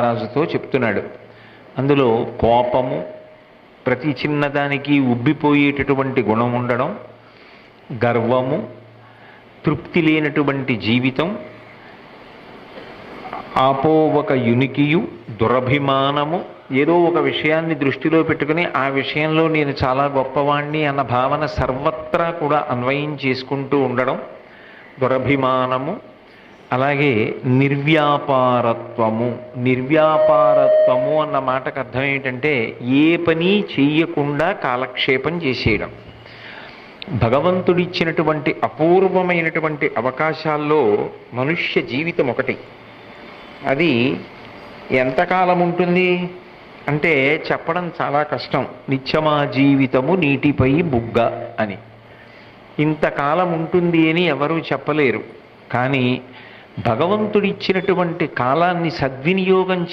రాజుతో చెప్తున్నాడు. అందులో కోపము, ప్రతి చిన్నదానికి ఉబ్బిపోయేటటువంటి గుణం ఉండడం, గర్వము, తృప్తి లేనటువంటి జీవితం, ఆపోవక యునికియు, దురభిమానము, ఏదో ఒక విషయాన్ని దృష్టిలో పెట్టుకుని ఆ విషయంలో నేను చాలా గొప్పవాణ్ణి అన్న భావన సర్వత్రా కూడా అన్వయం చేసుకుంటూ ఉండడం, దురభిమానము. అలాగే నిర్వ్యాపారత్వము. నిర్వ్యాపారత్వము అన్న మాటకు అర్థం ఏంటంటే ఏ పని చెయ్యకుండా కాలక్షేపం చేసేయడం. భగవంతుడిచ్చినటువంటి అపూర్వమైనటువంటి అవకాశాల్లో మనుష్య జీవితం ఒకటి. అది ఎంతకాలం ఉంటుంది అంటే చెప్పడం చాలా కష్టం. నిత్యమా జీవితము నీటిపై బుగ్గ అని. ఇంతకాలం ఉంటుంది అని ఎవరూ చెప్పలేరు. కానీ భగవంతుడిచ్చినటువంటి కాలాన్ని సద్వినియోగం